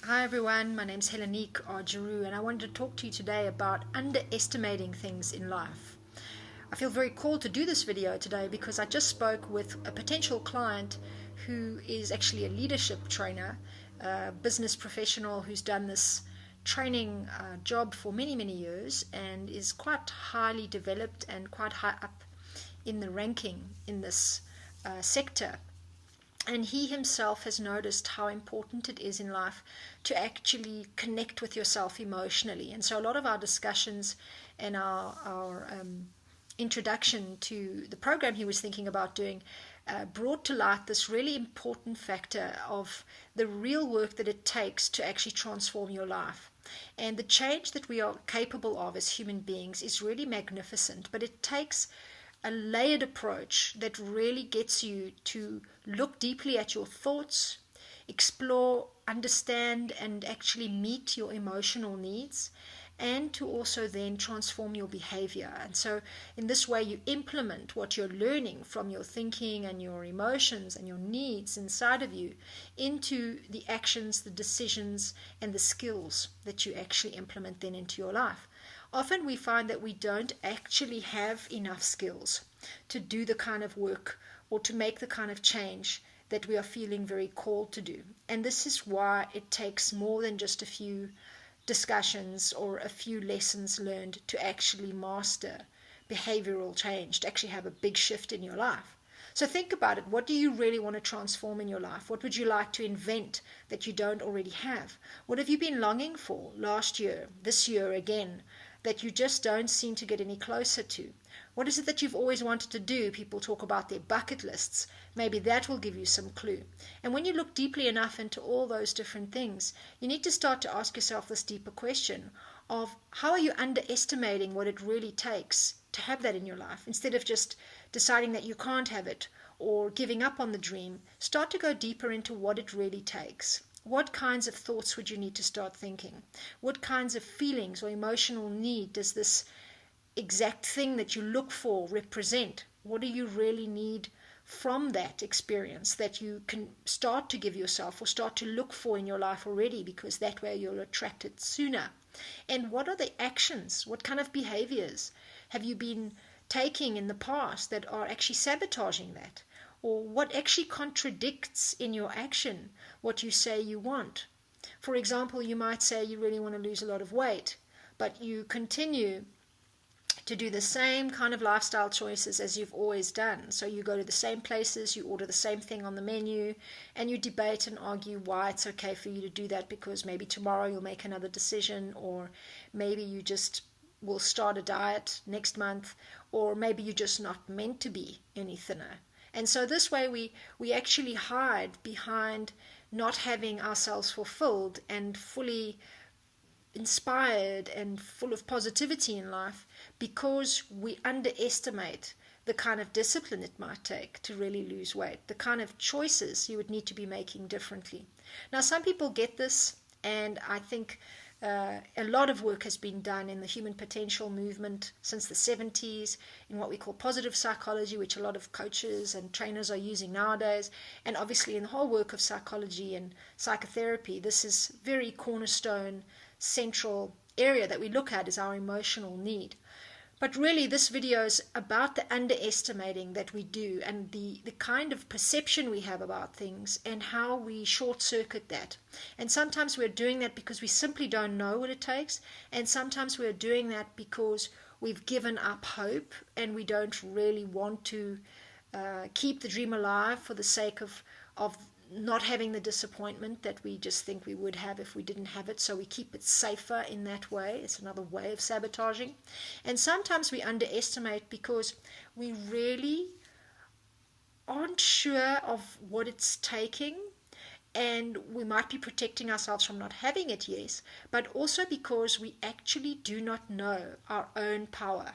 Hi everyone, my name's Helenique Argeru and I wanted to talk to you today about underestimating things in life. I feel very called to do this video today because I just spoke with a potential client who is actually a leadership trainer, a business professional who's done this training job for many years and is quite highly developed and quite high up in the ranking in this sector. And he himself has noticed how important it is in life to actually connect with yourself emotionally. And so, a lot of our discussions and our introduction to the program he was thinking about doing brought to light this really important factor of the real work that it takes to actually transform your life. And the change that we are capable of as human beings is really magnificent, but it takes a layered approach that really gets you to look deeply at your thoughts, explore, understand, and actually meet your emotional needs, and to also then transform your behavior. And so, in this way, you implement what you're learning from your thinking and your emotions and your needs inside of you into the actions, the decisions, and the skills that you actually implement then into your life. Often we find that we don't actually have enough skills to do the kind of work or to make the kind of change that we are feeling very called to do. And this is why it takes more than just a few discussions or a few lessons learned to actually master behavioral change, to actually have a big shift in your life. So think about it. What do you really want to transform in your life? What would you like to invent that you don't already have? What have you been longing for last year, this year again, that you just don't seem to get any closer to? What is it that you've always wanted to do? People talk about their bucket lists. Maybe that will give you some clue. And when you look deeply enough into all those different things, you need to start to ask yourself this deeper question of how are you underestimating what it really takes to have that in your life? Instead of just deciding that you can't have it or giving up on the dream, start to go deeper into what it really takes. What kinds of thoughts would you need to start thinking? What kinds of feelings or emotional need does this exact thing that you look for represent? What do you really need from that experience that you can start to give yourself or start to look for in your life already, because that way you'll attract it sooner? And what are the actions? What kind of behaviors have you been taking in the past that are actually sabotaging that? Or what actually contradicts in your action what you say you want? For example, you might say you really want to lose a lot of weight, but you continue to do the same kind of lifestyle choices as you've always done. So you go to the same places, you order the same thing on the menu, and you debate and argue why it's okay for you to do that, because maybe tomorrow you'll make another decision, or maybe you just will start a diet next month, or maybe you're just not meant to be any thinner. And so this way we actually hide behind not having ourselves fulfilled and fully inspired and full of positivity in life, because we underestimate the kind of discipline it might take to really lose weight, the kind of choices you would need to be making differently. Now, some people get this, and I think a lot of work has been done in the human potential movement since the 70s in what we call positive psychology, which a lot of coaches and trainers are using nowadays. And obviously in the whole work of psychology and psychotherapy, this is very cornerstone, central area that we look at is our emotional need. But really, this video is about the underestimating that we do and the kind of perception we have about things and how we short circuit that. And sometimes we're doing that because we simply don't know what it takes. And sometimes we're doing that because we've given up hope and we don't really want to keep the dream alive for the sake of not having the disappointment that we just think we would have if we didn't have it. So we keep it safer in that way. It's another way of sabotaging. And sometimes we underestimate because we really aren't sure of what it's taking, and we might be protecting ourselves from not having it, yes, but also because we actually do not know our own power.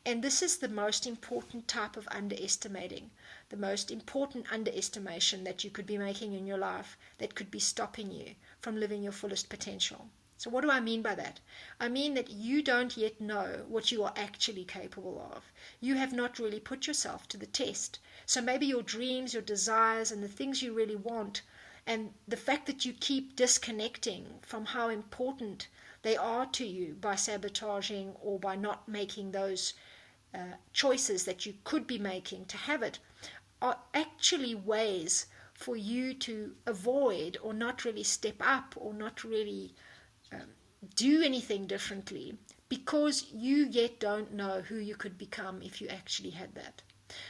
And this is the most important type of underestimating, the most important underestimation that you could be making in your life that could be stopping you from living your fullest potential. So what do I mean by that? I mean that you don't yet know what you are actually capable of. You have not really put yourself to the test. So maybe your dreams, your desires, and the things you really want And the fact that you keep disconnecting from how important they are to you by sabotaging or by not making those choices that you could be making to have it are actually ways for you to avoid or not really step up or not really do anything differently, because you yet don't know who you could become if you actually had that.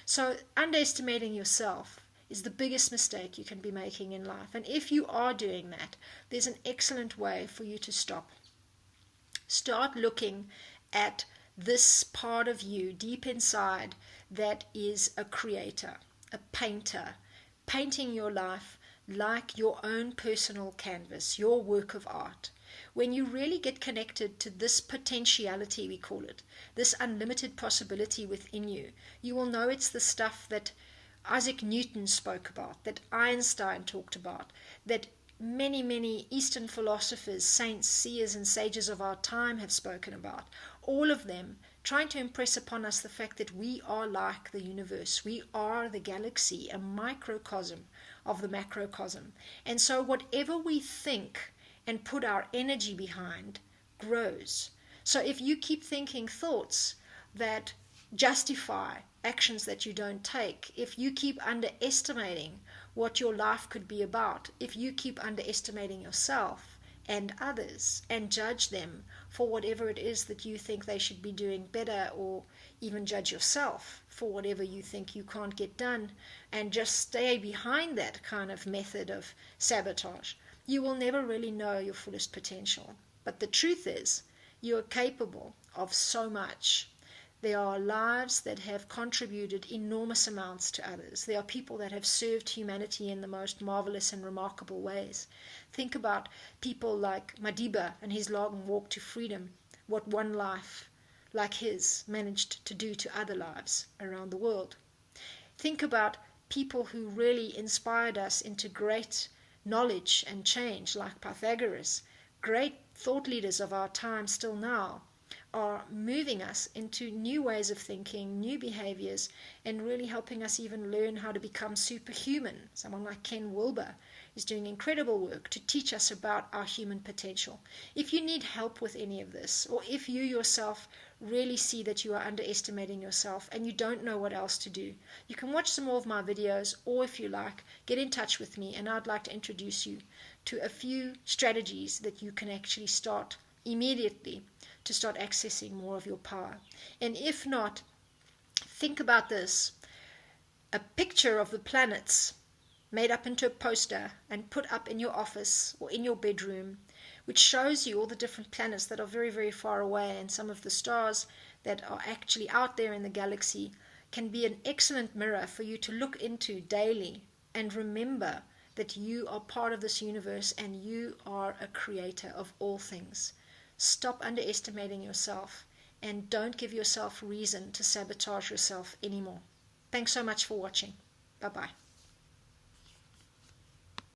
So underestimating yourself is the biggest mistake you can be making in life. And if you are doing that, there's an excellent way for you to stop. Start looking at this part of you deep inside that is a creator, a painter, painting your life like your own personal canvas, your work of art. When you really get connected to this potentiality, we call it, this unlimited possibility within you, you will know it's the stuff that Isaac Newton spoke about, that Einstein talked about, that many, many Eastern philosophers, saints, seers, and sages of our time have spoken about. All of them trying to impress upon us the fact that we are like the universe. We are the galaxy, a microcosm of the macrocosm. And so whatever we think and put our energy behind grows. So if you keep thinking thoughts that justify actions that you don't take, if you keep underestimating what your life could be about, if you keep underestimating yourself and others and judge them for whatever it is that you think they should be doing better, or even judge yourself for whatever you think you can't get done, and just stay behind that kind of method of sabotage, you will never really know your fullest potential. But the truth is, you are capable of so much. There are lives that have contributed enormous amounts to others. There are people that have served humanity in the most marvelous and remarkable ways. Think about people like Madiba and his long walk to freedom, what one life like his managed to do to other lives around the world. Think about people who really inspired us into great knowledge and change, like Pythagoras. Great thought leaders of our time still now are moving us into new ways of thinking, new behaviors, and really helping us even learn how to become superhuman. Someone like Ken Wilber is doing incredible work to teach us about our human potential. If you need help with any of this, or if you yourself really see that you are underestimating yourself and you don't know what else to do, you can watch some more of my videos, or if you like, get in touch with me, and I'd like to introduce you to a few strategies that you can actually start immediately to start accessing more of your power. And if not, think about this: a picture of the planets made up into a poster and put up in your office or in your bedroom, which shows you all the different planets that are very, very far away, and some of the stars that are actually out there in the galaxy, can be an excellent mirror for you to look into daily and remember that you are part of this universe and you are a creator of all things. Stop underestimating yourself and don't give yourself reason to sabotage yourself anymore. Thanks so much for watching. Bye-bye.